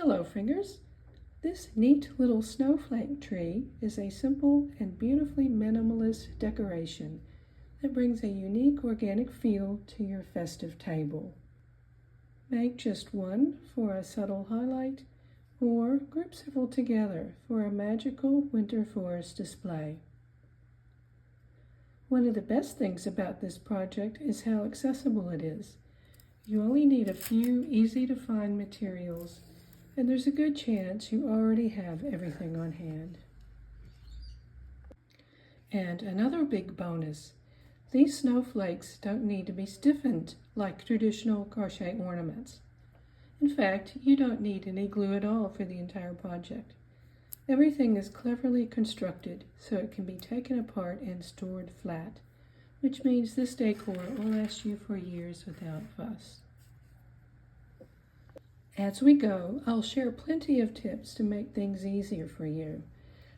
Hello fingers! This neat little snowflake tree is a simple and beautifully minimalist decoration that brings a unique organic feel to your festive table. Make just one for a subtle highlight or group several together for a magical winter forest display. One of the best things about this project is how accessible it is. You only need a few easy-to-find materials, and there's a good chance you already have everything on hand. And another big bonus, these snowflakes don't need to be stiffened like traditional crochet ornaments. In fact, you don't need any glue at all for the entire project. Everything is cleverly constructed so it can be taken apart and stored flat, which means this decor will last you for years without fuss. As we go, I'll share plenty of tips to make things easier for you,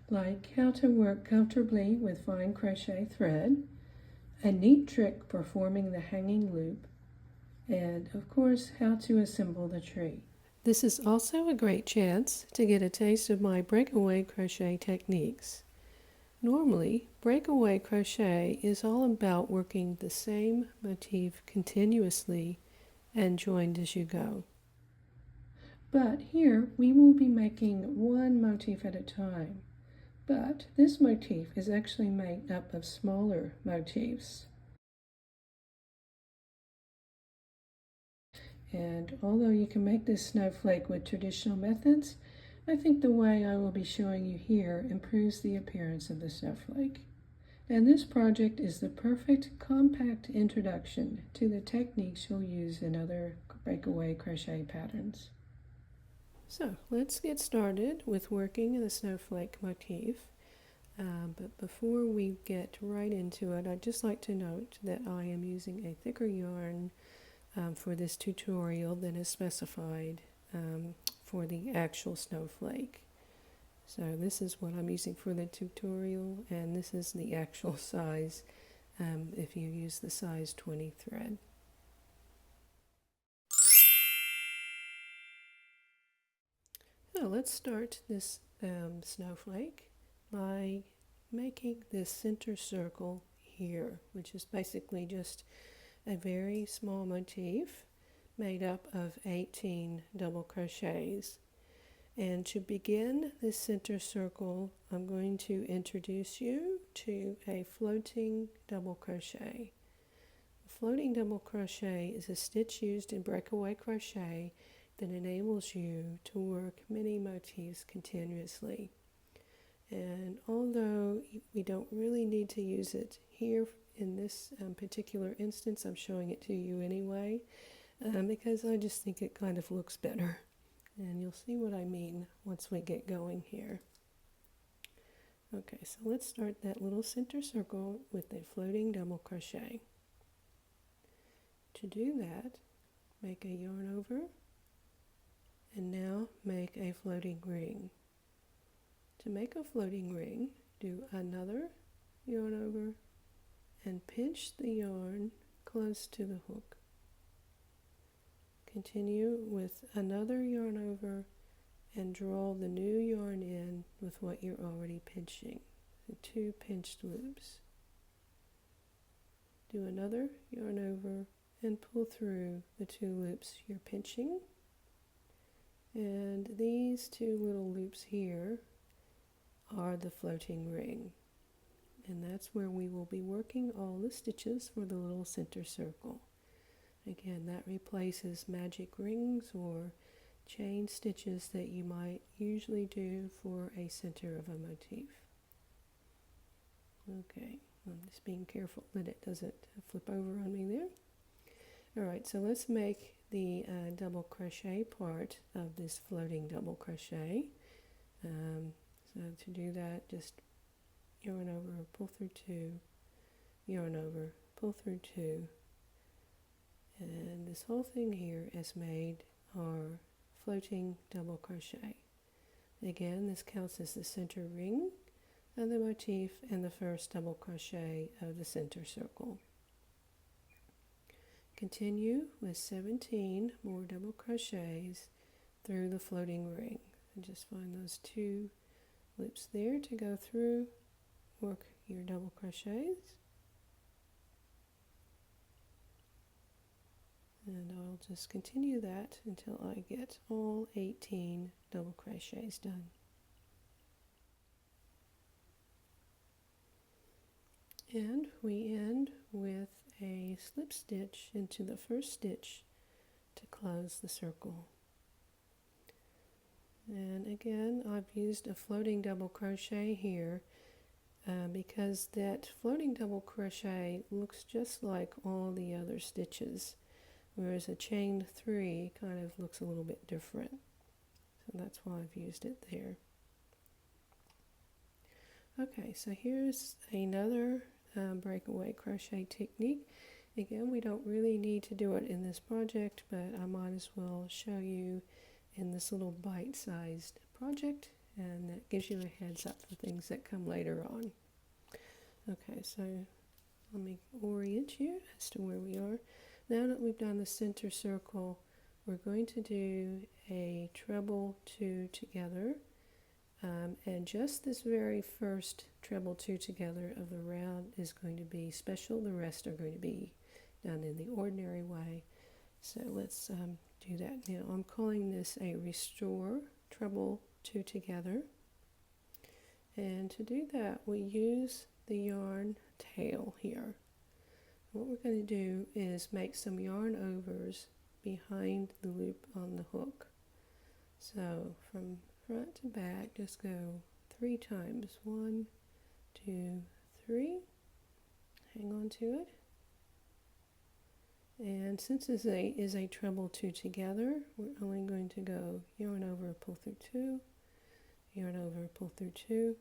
like how to work comfortably with fine crochet thread, a neat trick for forming the hanging loop, and of course how to assemble the tree. This is also a great chance to get a taste of my breakaway crochet techniques. Normally, breakaway crochet is all about working the same motif continuously and joined as you go. But here we will be making one motif at a time. But this motif is actually made up of smaller motifs. And although you can make this snowflake with traditional methods, I think the way I will be showing you here improves the appearance of the snowflake. And this project is the perfect compact introduction to the techniques you'll use in other breakaway crochet patterns. So let's get started with working the snowflake motif. But before we get right into it, I'd just like to note that I am using a thicker yarn for this tutorial than is specified for the actual snowflake. So this is what I'm using for the tutorial, and this is the actual size if you use the size 20 thread. So let's start this snowflake by making this center circle here, which is basically just a very small motif made up of 18 double crochets. And to begin this center circle, I'm going to introduce you to a floating double crochet. A floating double crochet is a stitch used in breakaway crochet that enables you to work many motifs continuously. And although we don't really need to use it here in this particular instance, I'm showing it to you anyway, because I just think it kind of looks better. And you'll see what I mean once we get going here. Okay, so let's start that little center circle with a floating double crochet. To do that, make a yarn over, and now make a floating ring. To make a floating ring, do another yarn over and pinch the yarn close to the hook. Continue with another yarn over and draw the new yarn in with what you're already pinching, the 2 pinched loops. Do another yarn over and pull through the 2 loops you're pinching. And these 2 little loops here are the floating ring, and that's where we will be working all the stitches for the little center circle. Again, that replaces magic rings or chain stitches that you might usually do for a center of a motif. Okay, I'm just being careful that it doesn't flip over on me there. Alright, so let's make the double crochet part of this floating double crochet. So to do that, just yarn over, pull through 2, yarn over, pull through 2, and this whole thing here is made our floating double crochet. Again, this counts as the center ring of the motif and the first double crochet of the center circle. Continue with 17 more double crochets through the floating ring. And just find those 2 loops there to go through, work your double crochets, and I'll just continue that until I get all 18 double crochets done. And we end with a slip stitch into the first stitch to close the circle. And again, I've used a floating double crochet here because that floating double crochet looks just like all the other stitches, whereas a chain 3 kind of looks a little bit different. So that's why I've used it there. Okay, so here's another breakaway crochet technique. Again, we don't really need to do it in this project, but I might as well show you in this little bite-sized project, and that gives you a heads up for things that come later on. Okay, so let me orient you as to where we are. Now that we've done the center circle, we're going to do a treble 2 together, and just this very first treble 2 together of the round is going to be special. The rest are going to be done in the ordinary way. So let's do that now. I'm calling this a restore treble 2 together, and to do that we use the yarn tail here. What we're going to do is make some yarn overs behind the loop on the hook. So from front to back, just go 3 times. 1, 2, 3. Hang on to it. And since this is a treble 2 together, we're only going to go yarn over, pull through 2, yarn over, pull through 2,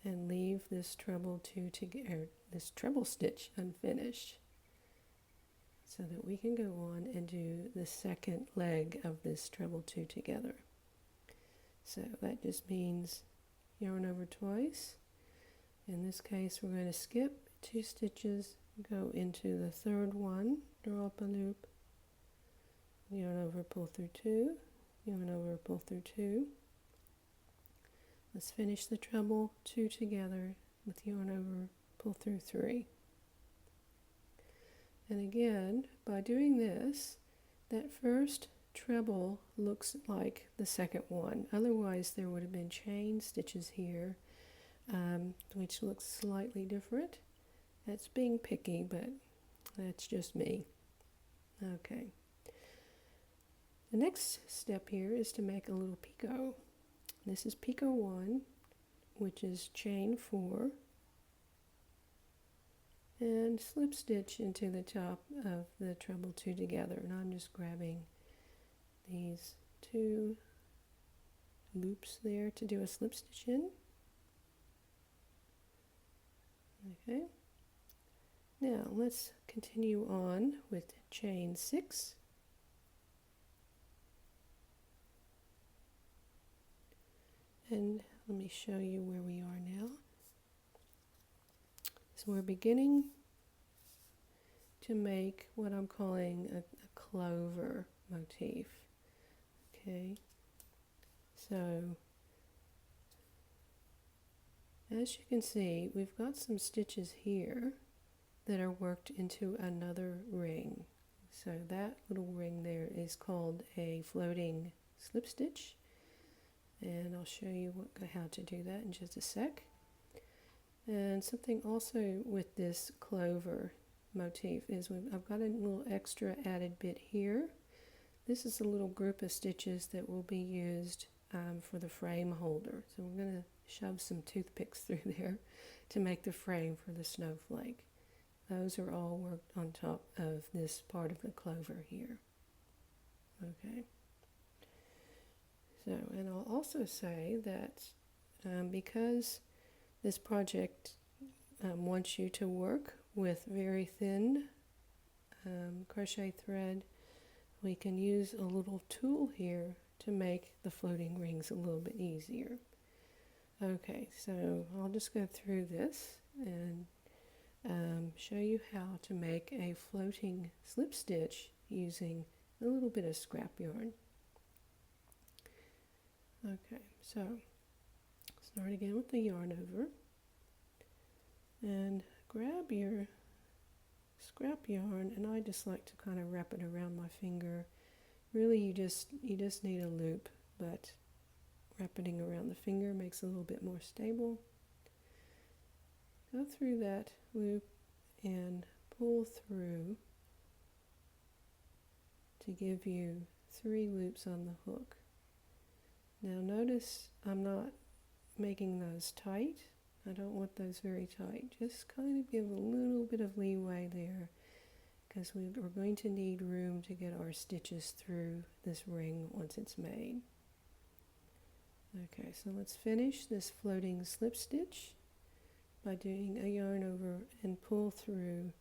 and leave this treble 2 together, this treble stitch unfinished, so that we can go on and do the second leg of this treble 2 together. So that just means yarn over twice. In this case, we're going to skip 2 stitches, go into the third one, draw up a loop, yarn over, pull through 2, yarn over, pull through 2. Let's finish the treble 2 together with yarn over, pull through 3. And again, by doing this, that first treble looks like the second one. Otherwise, there would have been chain stitches here, which looks slightly different. That's being picky, but that's just me. Okay. The next step here is to make a little picot. This is picot 1, which is chain 4, and slip stitch into the top of the treble 2 together. And I'm just grabbing these 2 loops there to do a slip stitch in. Okay. Now let's continue on with chain 6. And let me show you where we are now. So we're beginning to make what I'm calling a clover motif. Okay, so as you can see, we've got some stitches here that are worked into another ring. So that little ring there is called a floating slip stitch, and I'll show you how to do that in just a sec. And something also with this clover motif is I've got a little extra added bit here. This is a little group of stitches that will be used for the frame holder. So we're going to shove some toothpicks through there to make the frame for the snowflake. Those are all worked on top of this part of the clover here. Okay. So, and I'll also say that because this project wants you to work with very thin crochet thread, we can use a little tool here to make the floating rings a little bit easier. Okay, so I'll just go through this and show you how to make a floating slip stitch using a little bit of scrap yarn. Okay, so start again with the yarn over and grab your scrap yarn, and I just like to kind of wrap it around my finger. Really, you just need a loop, but wrapping around the finger makes it a little bit more stable. Go through that loop and pull through to give you 3 loops on the hook. Now notice I'm not making those tight. I don't want those very tight. Just kind of give a little bit of leeway there, because we're going to need room to get our stitches through this ring once it's made. Okay, so let's finish this floating slip stitch by doing a yarn over and pull through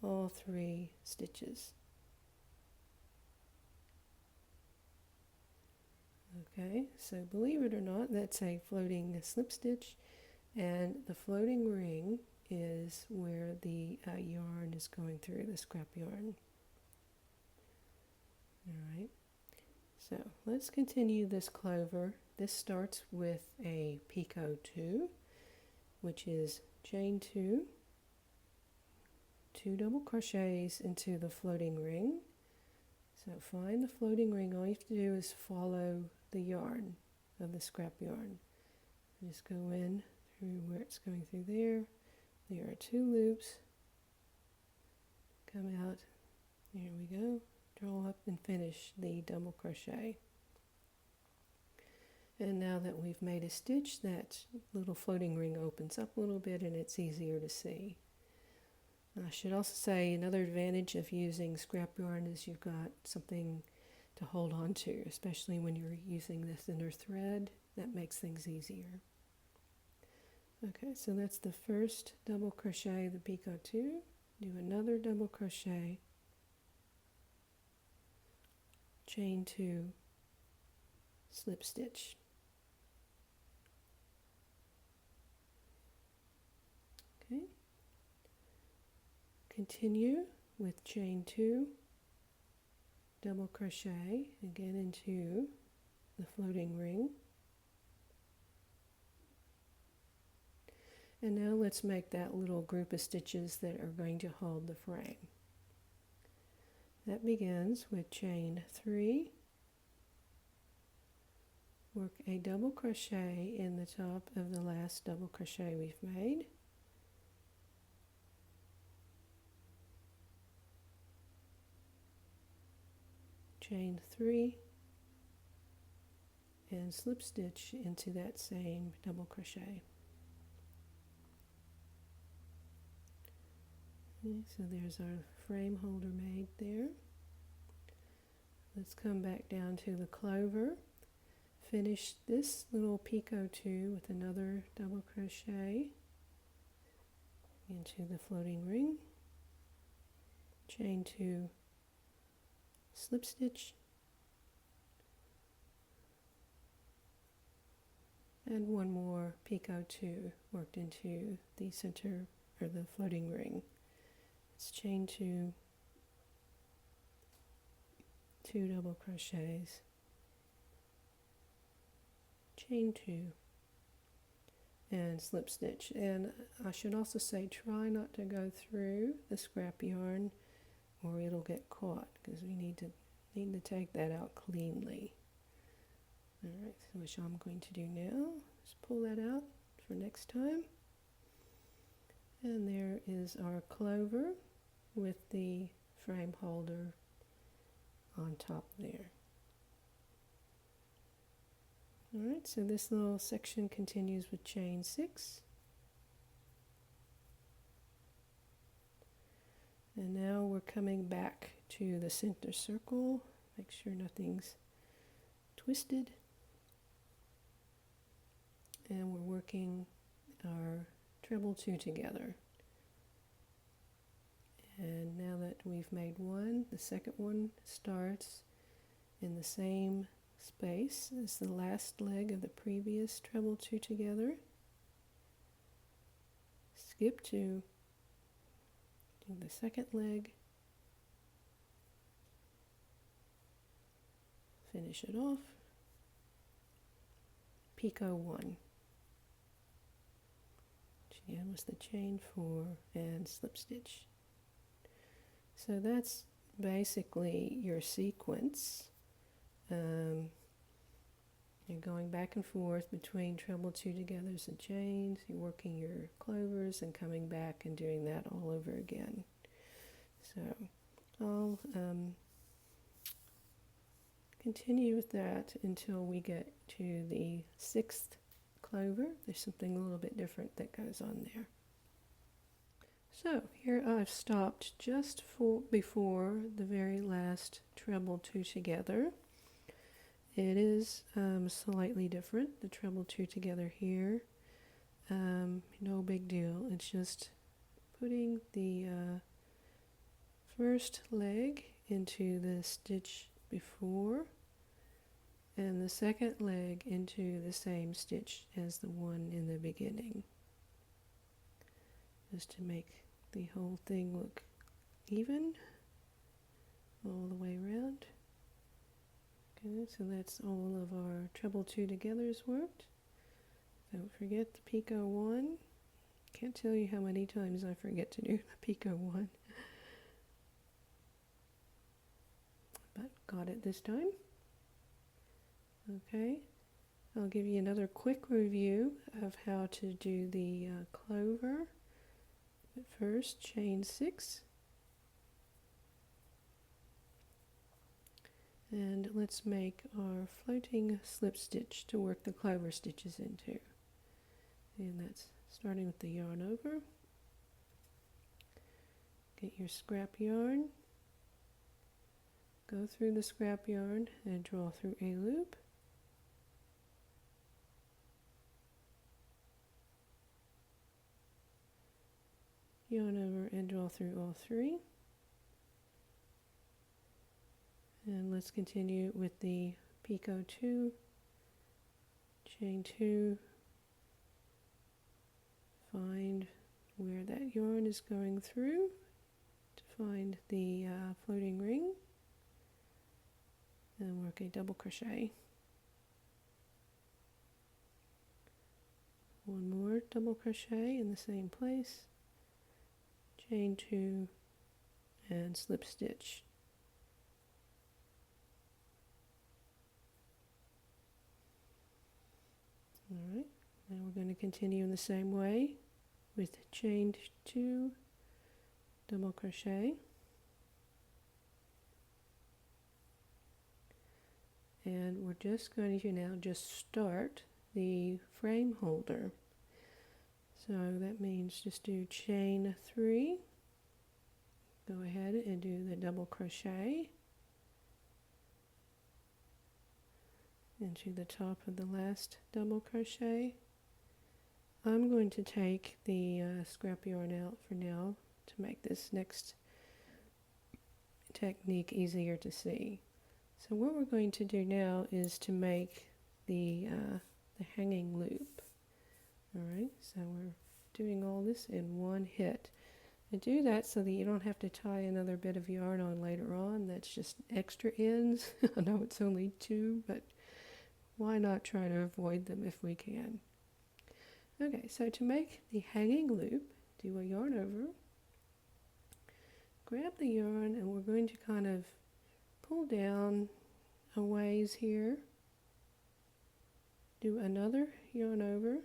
all 3 stitches. Okay, so believe it or not, that's a floating slip stitch, and the floating ring is where the yarn is going through, the scrap yarn. Alright, so let's continue this clover. This starts with a picot 2, which is chain 2, 2 double crochets into the floating ring. So find the floating ring. All you have to do is follow the yarn of the scrap yarn. Just go in through where it's going through there. There are 2 loops. Come out. There we go. Draw up and finish the double crochet. And now that we've made a stitch, that little floating ring opens up a little bit and it's easier to see. I should also say another advantage of using scrap yarn is you've got something to hold on to, especially when you're using the thinner thread. That makes things easier. Okay, so that's the first double crochet, the picot 2. Do another double crochet, chain 2, slip stitch. Okay. Continue with chain 2, double crochet again into the floating ring. And now let's make that little group of stitches that are going to hold the frame. That begins with chain 3, work a double crochet in the top of the last double crochet we've made. Chain 3 and slip stitch into that same double crochet. Okay, so there's our frame holder made there. Let's come back down to the clover. Finish this little picot 2 with another double crochet into the floating ring. Chain 2, slip stitch, and one more picot 2 worked into the center or the floating ring. It's chain 2, 2 double crochets, chain 2, and slip stitch. And I should also say, try not to go through the scrap yarn or it'll get caught, because we need to take that out cleanly. Alright, so which I'm going to do now is pull that out for next time. And there is our clover with the frame holder on top there. Alright, so this little section continues with chain 6. And now we're coming back to the center circle. Make sure nothing's twisted. And we're working our treble 2 together. And now that we've made one, the second one starts in the same space as the last leg of the previous treble 2 together. Skip 2, do the second leg, finish it off, picot 1, which again was the chain 4 and slip stitch. So that's basically your sequence. You're going back and forth between treble 2 togethers and chains. You're working your clovers and coming back and doing that all over again. So I'll continue with that until we get to the 6th clover. There's something a little bit different that goes on there. So here I've stopped just before the very last treble 2 together. It is slightly different, the treble 2 together here. No big deal, it's just putting the first leg into the stitch before and the second leg into the same stitch as the one in the beginning, just to make the whole thing look even all the way around. Okay, so that's all of our treble 2 togethers worked. Don't forget the picot 1. Can't tell you how many times I forget to do the picot 1. But got it this time. Okay, I'll give you another quick review of how to do the clover. But first, chain 6. And let's make our floating slip stitch to work the clover stitches into. And that's starting with the yarn over. Get your scrap yarn. Go through the scrap yarn and draw through a loop. Yarn over and draw through all 3. And let's continue with the picot 2, chain 2, find where that yarn is going through to find the floating ring, and work a double crochet. One more double crochet in the same place, chain 2, and slip stitch. Alright, now we're going to continue in the same way with chain 2, double crochet, and we're just going to now just start the frame holder. So that means just do chain 3, go ahead and do the double crochet into the top of the last double crochet. I'm going to take the scrap yarn out for now to make this next technique easier to see. So what we're going to do now is to make the hanging loop. Alright, so we're doing all this in one hit. I do that so that you don't have to tie another bit of yarn on later on. That's just extra ends. I know it's only 2, but why not try to avoid them if we can? Okay, so to make the hanging loop, do a yarn over, grab the yarn, and we're going to kind of pull down a ways here, do another yarn over,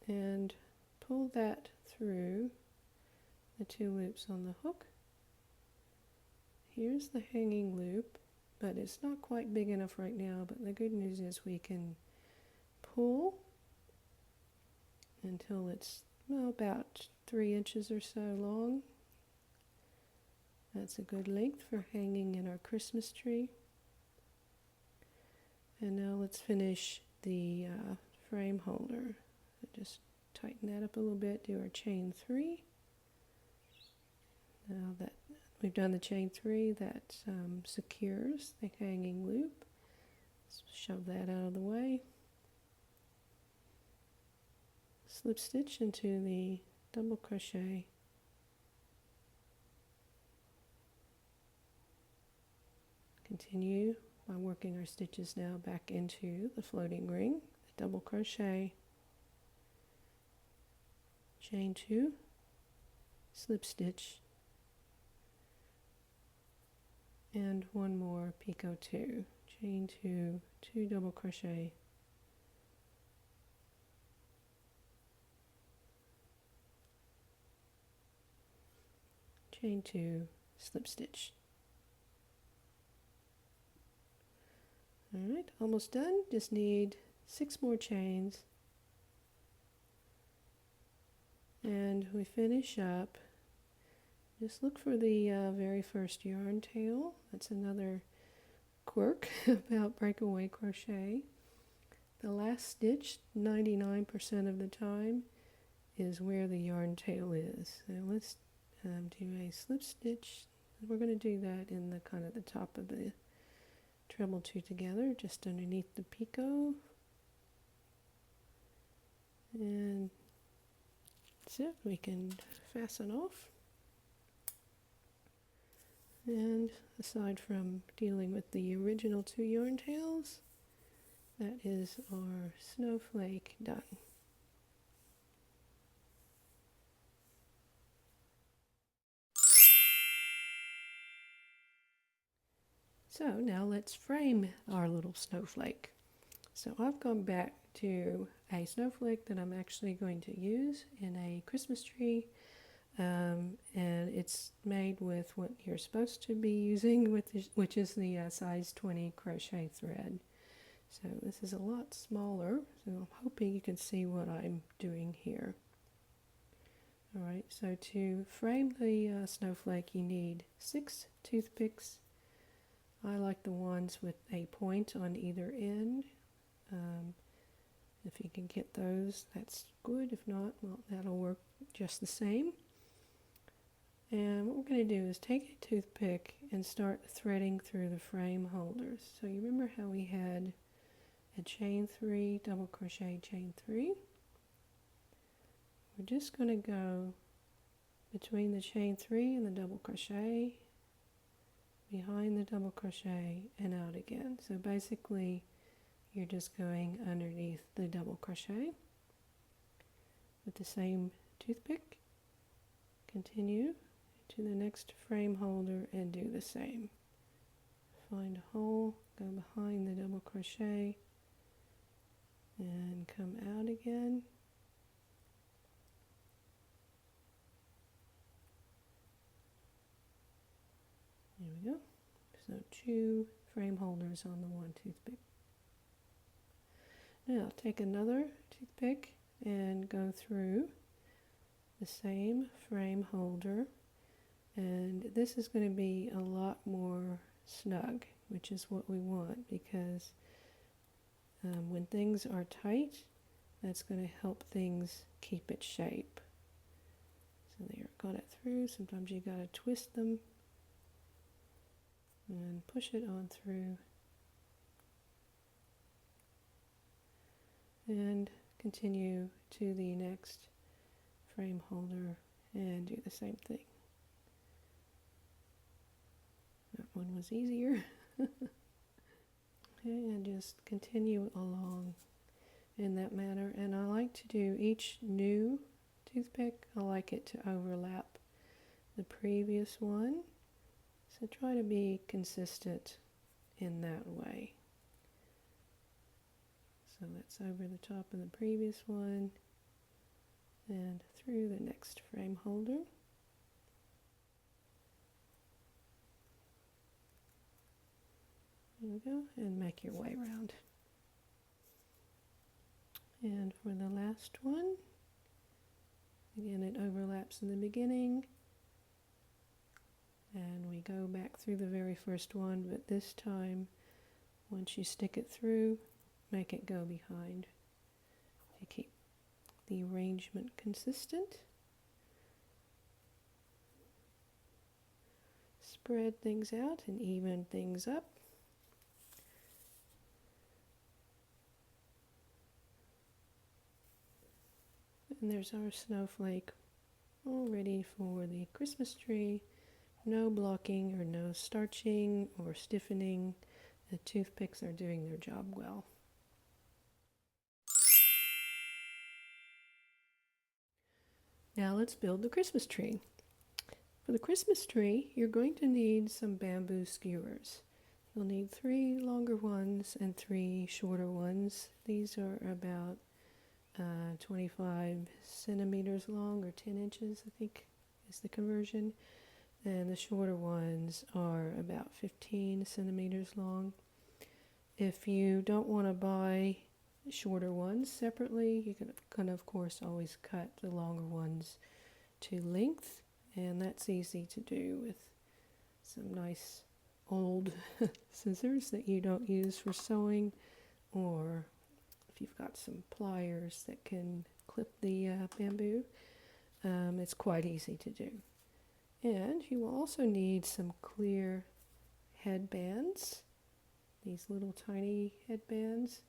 and pull that through the 2 loops on the hook. Here's the hanging loop, but it's not quite big enough right now, but the good news is we can pull until it's about 3 inches or so long. That's a good length for hanging in our Christmas tree. And now let's finish the frame holder. Just tighten that up a little bit, do our chain 3. Now that we've done the chain 3, that secures the hanging loop. Let's shove that out of the way. Slip stitch into the double crochet. Continue by working our stitches now back into the floating ring, the double crochet, chain 2, slip stitch, and one more picot 2, chain 2, 2 double crochet, chain 2, slip stitch. Alright, almost done. Just need 6 more chains. And we finish up. Just look for the very first yarn tail. That's another quirk about breakaway crochet. The last stitch, 99% of the time, is where the yarn tail is. So let's do a slip stitch. We're going to do that in the kind of the top of the treble 2 together, just underneath the picot. And that's it. We can fasten off. And aside from dealing with the original 2 yarn tails, that is our snowflake done. So now let's frame our little snowflake. So I've gone back to a snowflake that I'm actually going to use in a Christmas tree, and it's made with what you're supposed to be using, which is the size 20 crochet thread. So this is a lot smaller, so I'm hoping you can see what I'm doing here. Alright, so to frame the snowflake you need 6 toothpicks. I like the ones with a point on either end. If you can get those, that's good. If not, well, that'll work just the same. And what we're going to do is take a toothpick and start threading through the frame holders. So you remember how we had a chain 3, double crochet, chain 3. We're just going to go between the chain 3 and the double crochet, behind the double crochet, and out again. So basically you're just going underneath the double crochet with the same toothpick. Continue to the next frame holder and do the same. Find a hole, go behind the double crochet, and come out again. There we go. So 2 frame holders on the 1 toothpick. Now take another toothpick and go through the same frame holder, and this is going to be a lot more snug, which is what we want, because when things are tight, that's going to help things keep its shape. So there, got it through. Sometimes you got to twist them and push it on through, and continue to the next frame holder and do the same thing. That one was easier. Okay, and just continue along in that manner. And I like to do each new toothpick, I like it to overlap the previous one. So try to be consistent in that way. So that's over the top of the previous one and through the next frame holder. There we go, and make your way around. And for the last one, again it overlaps in the beginning, and we go back through the very first one, but this time once you stick it through, make it go behind to keep the arrangement consistent. Spread things out and even things up. And there's our snowflake all ready for the Christmas tree. No blocking or no starching or stiffening. the toothpicks are doing their job well. Now let's build the Christmas tree. For the Christmas tree, you're going to need some bamboo skewers. You'll need 3 longer ones and 3 shorter ones. These are about 25 centimeters long, or 10 inches, I think is the conversion. And the shorter ones are about 15 centimeters long. If you don't want to buy shorter ones separately, you can of course always cut the longer ones to length, and that's easy to do with some nice old scissors that you don't use for sewing, or if you've got some pliers that can clip the bamboo, it's quite easy to do. And you will also need some clear headbands, these little tiny headbands,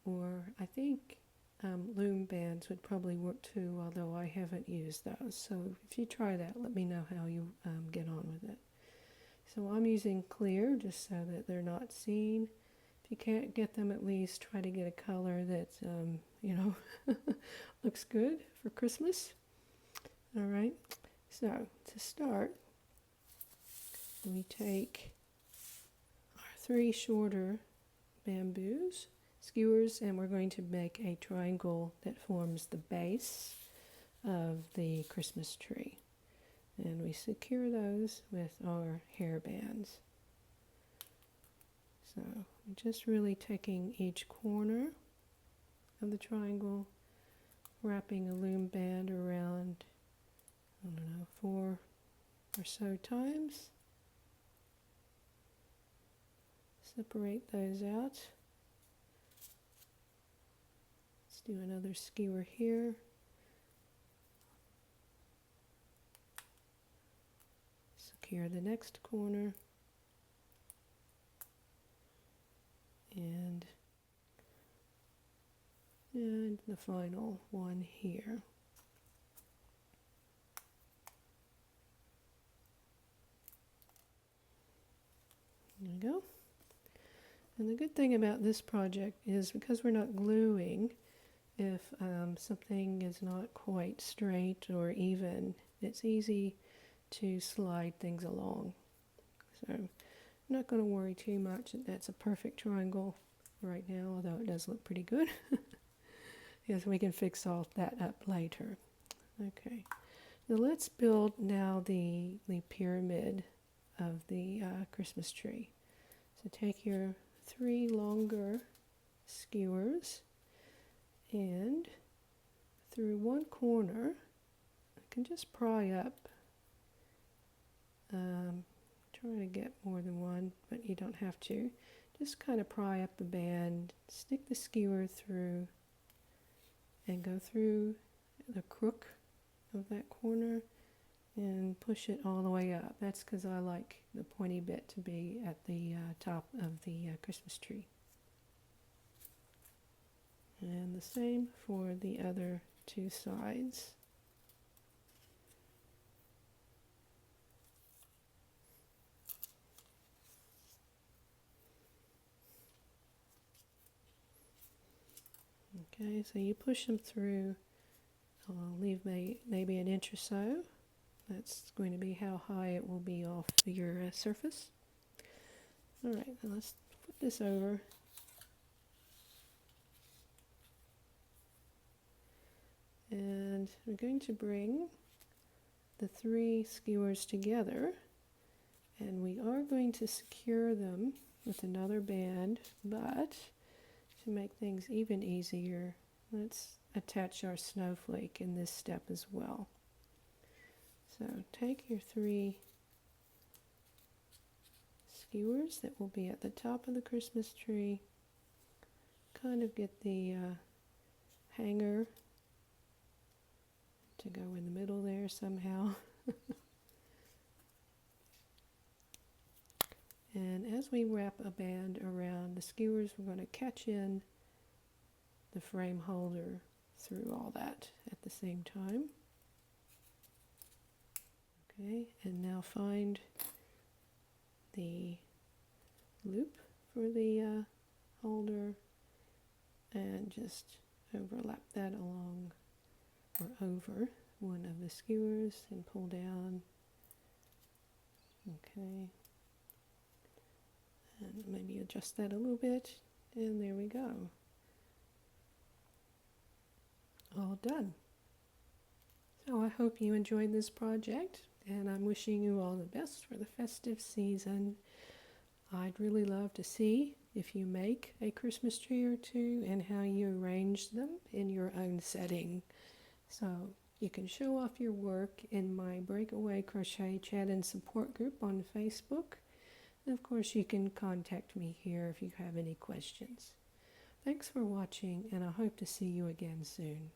or I think loom bands would probably work too, although I haven't used those. So if you try that, let me know how you get on with it. So I'm using clear just so that they're not seen. If you can't get them, at least try to get a color that, looks good for Christmas. All right, so to start, we take our 3 shorter bamboos, skewers, and we're going to make a triangle that forms the base of the Christmas tree. And we secure those with our hair bands. So we're just really taking each corner of the triangle, wrapping a loom band around, 4 or so times. Separate those out. Let's do another skewer here. Secure the next corner. And the final one here. There we go. And the good thing about this project is, because we're not gluing, if something is not quite straight or even, it's easy to slide things along. So I'm not going to worry too much that that's a perfect triangle right now, although it does look pretty good. Yes, we can fix all that up later. Okay, now let's build now the pyramid of the Christmas tree. So take your 3 longer skewers, and through one corner, I can just pry up. Try to get more than one, but you don't have to. Just kind of pry up the band, stick the skewer through, and go through the crook of that corner and push it all the way up. That's because I like the pointy bit to be at the top of the Christmas tree. And the same for the other 2 sides. Okay, so you push them through. I'll leave maybe an inch or so. That's going to be how high it will be off your surface. All right, now let's put this over. And we're going to bring the 3 skewers together, and we are going to secure them with another band, but to make things even easier, let's attach our snowflake in this step as well. So take your 3 skewers that will be at the top of the Christmas tree, kind of get the hanger to go in the middle there somehow. And as we wrap a band around the skewers, we're going to catch in the frame holder through all that at the same time. Okay, and now find the loop for the holder and just overlap that along or over one of the skewers and pull down. Okay, and maybe adjust that a little bit, and there we go. All done. So I hope you enjoyed this project, and I'm wishing you all the best for the festive season. I'd really love to see if you make a Christmas tree or two and how you arrange them in your own setting. So you can show off your work in my Breakaway Crochet Chat and Support group on Facebook. And of course, you can contact me here if you have any questions. Thanks for watching, and I hope to see you again soon.